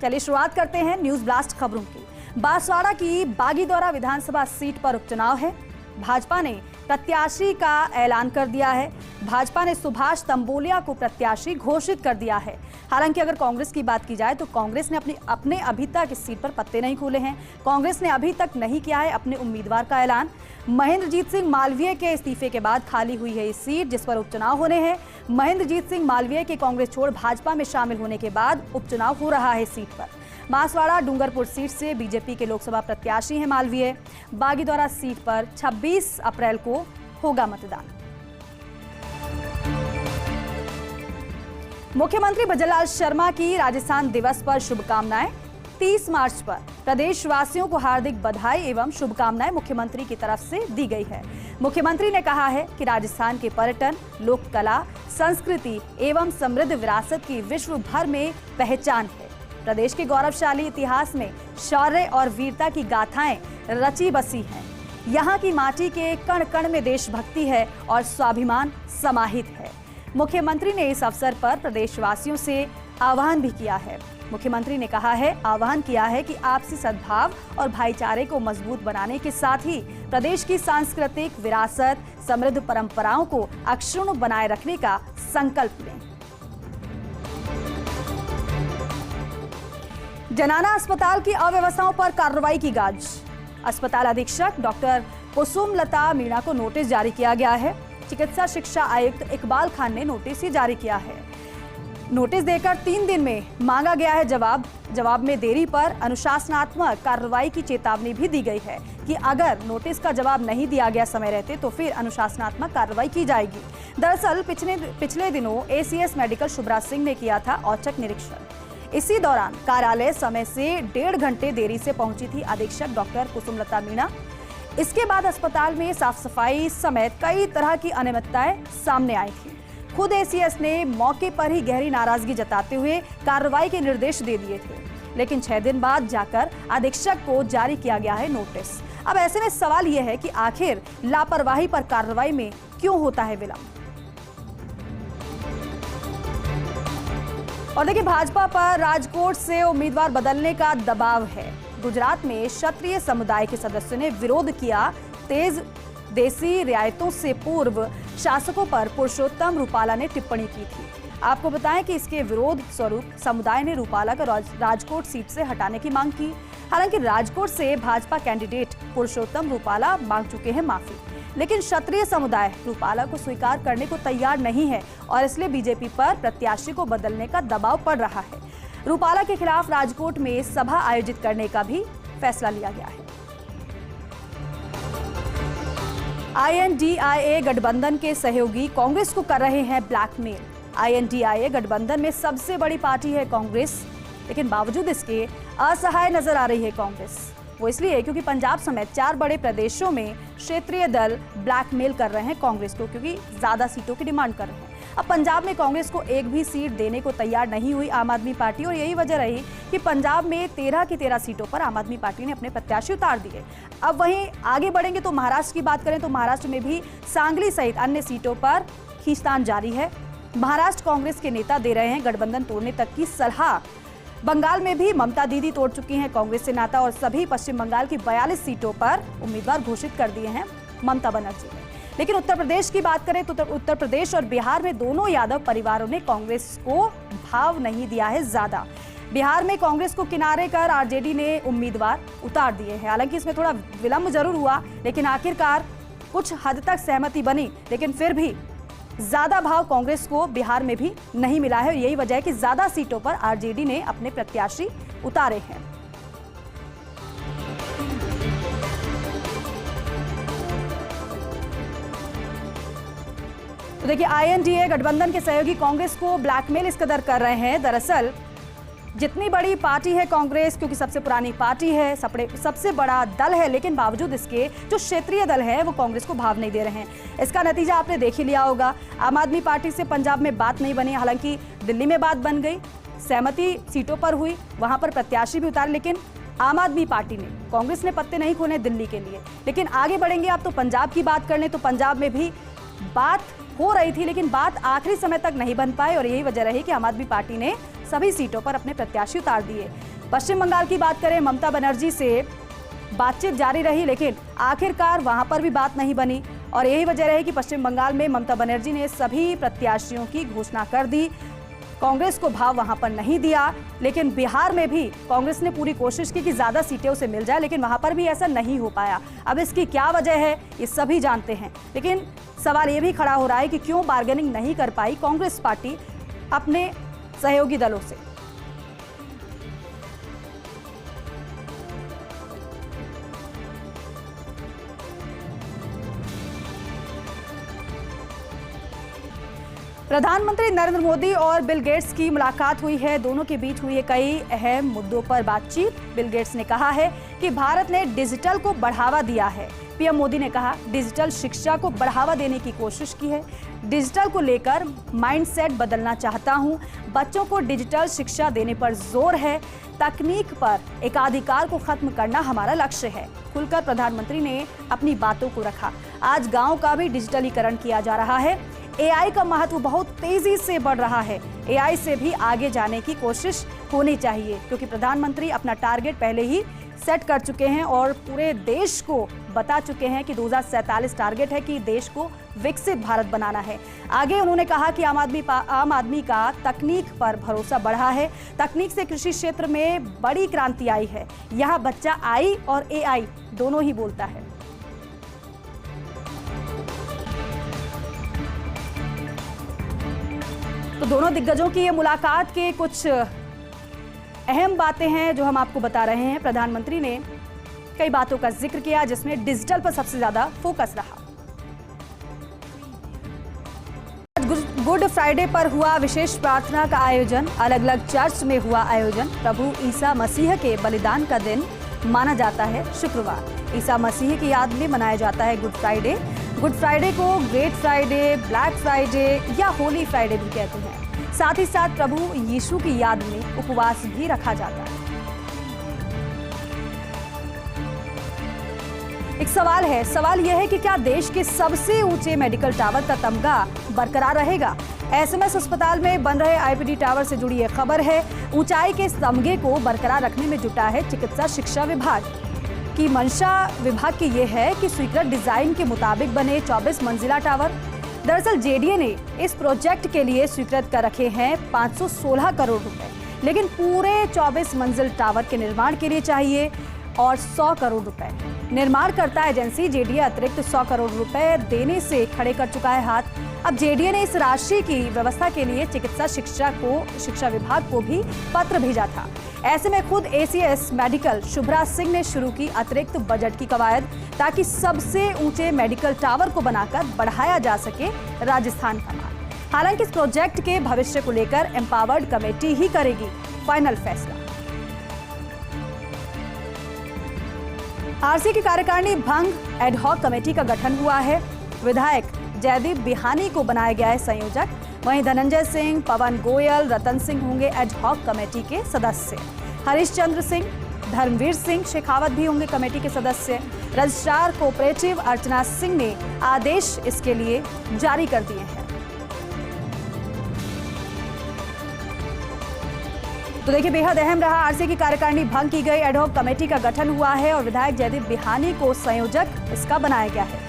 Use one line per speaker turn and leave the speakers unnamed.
चलिए शुरुआत करते हैं न्यूज ब्लास्ट खबरों की। बांसवाड़ा की बागीदौरा विधानसभा सीट पर उपचुनाव है। भाजपा ने प्रत्याशी का ऐलान कर दिया है। भाजपा ने सुभाष तंबोलिया को प्रत्याशी घोषित कर दिया है। हालांकि अगर कांग्रेस की बात की जाए तो कांग्रेस ने अपने अभी तक इस सीट पर पत्ते नहीं खोले हैं। कांग्रेस ने अभी तक नहीं किया है अपने उम्मीदवार का ऐलान। महेंद्रजीत सिंह मालवीय के इस्तीफे के बाद खाली हुई है इस सीट जिस पर उपचुनाव होने हैं। महेंद्रजीत सिंह मालवीय के कांग्रेस छोड़ भाजपा में शामिल होने के बाद उपचुनाव हो रहा है इस सीट पर। बांसवाड़ा डूंगरपुर सीट से बीजेपी के लोकसभा प्रत्याशी हैं मालवीय। बागीदौरा सीट पर 26 अप्रैल को होगा मतदान। मुख्यमंत्री भजनलाल शर्मा की राजस्थान दिवस पर शुभकामनाएं। 30 मार्च पर प्रदेशवासियों को हार्दिक बधाई एवं शुभकामनाएं मुख्यमंत्री की तरफ से दी गई है। मुख्यमंत्री ने कहा है कि राजस्थान के पर्यटन, लोक कला, संस्कृति एवं समृद्ध विरासत की विश्व भर में पहचान है। प्रदेश के गौरवशाली इतिहास में शौर्य और वीरता की गाथाएं रची बसी हैं। यहाँ की माटी के कण कण में देशभक्ति है और स्वाभिमान समाहित है। मुख्यमंत्री ने इस अवसर पर प्रदेशवासियों से आह्वान भी किया है। मुख्यमंत्री ने आह्वान किया है कि आपसी सद्भाव और भाईचारे को मजबूत बनाने के साथ ही प्रदेश की सांस्कृतिक विरासत, समृद्ध परंपराओं को अक्षुण्ण बनाए रखने का संकल्प लें। जनाना अस्पताल की अव्यवस्थाओं पर कार्रवाई की गाज। अस्पताल अधीक्षक डॉक्टर कुसुमलता मीणा को नोटिस जारी किया गया है। चिकित्सा शिक्षा आयुक्त इकबाल खान ने नोटिस ही जारी किया है। नोटिस देकर 3 दिन में मांगा गया है जवाब में देरी पर अनुशासनात्मक कार्रवाई की चेतावनी भी दी गई है कि अगर नोटिस का जवाब नहीं दिया गया समय रहते तो फिर अनुशासनात्मक कार्रवाई की जाएगी। दरअसल पिछले दिनों एसीएस मेडिकल शुभराज सिंह ने किया था औचक निरीक्षण। इसी दौरान कार्यालय समय से 1.5 घंटे देरी से पहुंची थी अधीक्षक डॉक्टर कुसुमलता मीणा। इसके बाद अस्पताल में साफ सफाई समेत कई तरह की अनियमितताएं सामने आई थी। खुद एसीएस ने मौके पर ही गहरी नाराजगी जताते हुए कार्रवाई के निर्देश दे दिए थे, लेकिन 6 दिन बाद जाकर अधीक्षक को जारी किया गया है नोटिस। अब ऐसे में सवाल यह है कि आखिर लापरवाही पर कार्रवाई में क्यों होता है विलंब। और देखिए, भाजपा पर राजकोट से उम्मीदवार बदलने का दबाव है। गुजरात में क्षत्रिय समुदाय के सदस्यों ने विरोध किया। तेज देसी रियायतों से पूर्व शासकों पर पुरुषोत्तम रूपाला ने टिप्पणी की थी। आपको बताएं कि इसके विरोध स्वरूप समुदाय ने रूपाला को राजकोट सीट से हटाने की मांग की। हालांकि राजकोट से भाजपा कैंडिडेट पुरुषोत्तम रूपाला मांग चुके हैं माफी, लेकिन क्षत्रिय समुदाय रूपाला को स्वीकार करने को तैयार नहीं है और इसलिए बीजेपी पर प्रत्याशी को बदलने का दबाव पड़ रहा है। रूपाला के खिलाफ राजकोट में सभा आयोजित करने का भी फैसला लिया गया है। INDIA गठबंधन के सहयोगी कांग्रेस को कर रहे हैं ब्लैकमेल। INDIA गठबंधन में सबसे बड़ी पार्टी है कांग्रेस, लेकिन बावजूद इसके असहाय नजर आ रही है कांग्रेस। वो इसलिए क्योंकि पंजाब समेत 4 बड़े प्रदेशों में क्षेत्रीय दल ब्लैकमेल कर रहे हैं कांग्रेस को, क्योंकि ज्यादा सीटों की डिमांड कर रहे हैं। अब पंजाब में कांग्रेस को एक भी सीट देने को तैयार नहीं हुई आम आदमी पार्टी, और यही वजह रही कि पंजाब में 13 की 13 सीटों पर आम आदमी पार्टी ने अपने प्रत्याशी उतार दिए। अब वहीं आगे बढ़ेंगे तो महाराष्ट्र की बात करें तो महाराष्ट्र में भी सांगली सहित अन्य सीटों पर खींचतान जारी है। महाराष्ट्र कांग्रेस के नेता दे रहे हैं गठबंधन तोड़ने तक की सलाह। बंगाल में भी ममता दीदी तोड़ चुकी हैं कांग्रेस से नाता और सभी पश्चिम बंगाल की 42 सीटों पर उम्मीदवार घोषित कर दिए हैं ममता बनर्जी ने। लेकिन उत्तर प्रदेश की बात करें तो उत्तर प्रदेश और बिहार में दोनों यादव परिवारों ने कांग्रेस को भाव नहीं दिया है ज्यादा। बिहार में कांग्रेस को किनारे कर आरजेडी ने उम्मीदवार उतार दिए हैं। हालांकि इसमें थोड़ा विलंब जरूर हुआ, लेकिन आखिरकार कुछ हद तक सहमति बनी, लेकिन फिर भी ज्यादा भाव कांग्रेस को बिहार में भी नहीं मिला है। यही वजह है कि ज्यादा सीटों पर आरजेडी ने अपने प्रत्याशी उतारे हैं। तो देखिए, INDA गठबंधन के सहयोगी कांग्रेस को ब्लैकमेल इस कदर कर रहे हैं। दरअसल जितनी बड़ी पार्टी है कांग्रेस, क्योंकि सबसे पुरानी पार्टी है, सबसे बड़ा दल है, लेकिन बावजूद इसके जो क्षेत्रीय दल है वो कांग्रेस को भाव नहीं दे रहे हैं। इसका नतीजा आपने देख ही लिया होगा। आम आदमी पार्टी से पंजाब में बात नहीं बनी, हालांकि दिल्ली में बात बन गई, सहमति सीटों पर हुई, वहां पर प्रत्याशी भी उतारे, लेकिन आम आदमी पार्टी ने, कांग्रेस ने पत्ते नहीं खोले दिल्ली के लिए। लेकिन आगे बढ़ेंगे आप तो पंजाब की बात कर लें तो पंजाब में भी बात हो रही थी, लेकिन बात आखिरी समय तक नहीं बन पाई और यही वजह रही कि आम आदमी पार्टी ने सभी सीटों पर अपने प्रत्याशी उतार दिए। पश्चिम बंगाल की बात करें, ममता बनर्जी से बातचीत जारी रही, लेकिन आखिरकार वहां पर भी बात नहीं बनी और यही वजह रही कि पश्चिम बंगाल में ममता बनर्जी ने सभी प्रत्याशियों की घोषणा कर दी। कांग्रेस को भाव वहां पर नहीं दिया, लेकिन बिहार में भी कांग्रेस ने पूरी कोशिश की कि ज्यादा सीटें उसे मिल जाए, लेकिन वहां पर भी ऐसा नहीं हो पाया। अब इसकी क्या वजह है ये सभी जानते हैं, लेकिन सवाल ये भी खड़ा हो रहा है कि क्यों बार्गेनिंग नहीं कर पाई कांग्रेस पार्टी अपने सहयोगी दलों से। प्रधानमंत्री नरेंद्र मोदी और बिल गेट्स की मुलाकात हुई है। दोनों के बीच हुई है कई अहम मुद्दों पर बातचीत। बिल गेट्स ने कहा है कि भारत ने डिजिटल को बढ़ावा दिया है। पीएम मोदी ने कहा, डिजिटल शिक्षा को बढ़ावा देने की कोशिश की है। डिजिटल को लेकर माइंडसेट बदलना चाहता हूं। बच्चों को डिजिटल शिक्षा देने पर जोर है। तकनीक पर एकाधिकार को खत्म करना हमारा लक्ष्य है। खुलकर प्रधानमंत्री ने अपनी बातों को रखा। आज गांव का भी डिजिटलीकरण किया जा रहा है। एआई का महत्व बहुत तेजी से बढ़ रहा है। एआई से भी आगे जाने की कोशिश होनी चाहिए, क्योंकि प्रधानमंत्री अपना टारगेट पहले ही सेट कर चुके हैं और पूरे देश को बता चुके हैं कि 2047 टारगेट है कि देश को विकसित भारत बनाना है। आगे उन्होंने कहा कि आम आदमी का तकनीक पर भरोसा बढ़ा है। तकनीक से कृषि क्षेत्र में बड़ी क्रांति आई है। यहाँ बच्चा आई और एआई दोनों ही बोलता है। तो दोनों दिग्गजों की ये मुलाकात के कुछ अहम बातें हैं जो हम आपको बता रहे हैं। प्रधानमंत्री ने कई बातों का जिक्र किया, जिसमें डिजिटल पर सबसे ज्यादा फोकस रहा। गुड फ्राइडे पर हुआ विशेष प्रार्थना का आयोजन। अलग अलग चर्च में हुआ आयोजन। प्रभु ईसा मसीह के बलिदान का दिन माना जाता है शुक्रवार। ईसा मसीह की याद में मनाया जाता है गुड फ्राइडे। गुड फ्राइडे को ग्रेट फ्राइडे, ब्लैक फ्राइडे या होली फ्राइडे भी कहते हैं। साथ ही साथ प्रभु यीशु की याद में उपवास भी रखा जाता है। एक सवाल यह है कि क्या देश के सबसे ऊंचे मेडिकल टावर का तमगा बरकरार रहेगा? एसएमएस अस्पताल में बन रहे आईपीडी टावर से जुड़ी यह खबर है। ऊंचाई के इस तमगे को बरकरार रखने में जुटा है चिकित्सा शिक्षा विभाग की मंशा। विभाग की यह है कि स्वीकृत डिजाइन के मुताबिक बने 24 मंजिला टावर। दरअसल जेडीए ने इस प्रोजेक्ट के लिए स्वीकृत कर रखे हैं 516 करोड़ रुपए, लेकिन पूरे 24 मंजिल टावर के निर्माण के लिए चाहिए और 100 करोड़ रुपए। निर्माणकर्ता एजेंसी जेडीए अतिरिक्त 100 करोड़ रुपए देने से खड़े कर चुका है हाथ। अब जेडीए ने इस राशि की व्यवस्था के लिए चिकित्सा शिक्षा विभाग को भी पत्र भेजा था। ऐसे में खुद एसीएस मेडिकल शुभ्रा सिंह ने शुरू की अतिरिक्त बजट की कवायद, ताकि सबसे ऊंचे मेडिकल टावर को बनाकर बढ़ाया जा सके राजस्थान का नाम। हालांकि इस प्रोजेक्ट के भविष्य को लेकर एम्पावर्ड कमेटी ही करेगी फाइनल फैसला। आरसी की कार्यकारिणी भंग, एडहॉक कमेटी का गठन हुआ है। विधायक जयदीप बिहानी को बनाया गया है संयोजक। वहीं धनंजय सिंह, पवन गोयल, रतन सिंह होंगे एडहॉक कमेटी के सदस्य। हरीशचंद्र सिंह, धर्मवीर सिंह शेखावत भी होंगे कमेटी के सदस्य। रजिस्ट्रार कोऑपरेटिव अर्चना सिंह ने आदेश इसके लिए जारी कर दिए हैं। तो देखिए, बेहद अहम रहा। आरसी की कार्यकारिणी भंग की गई, एडहॉक कमेटी का गठन हुआ है और विधायक जयदीप बिहानी को संयोजक इसका बनाया गया है।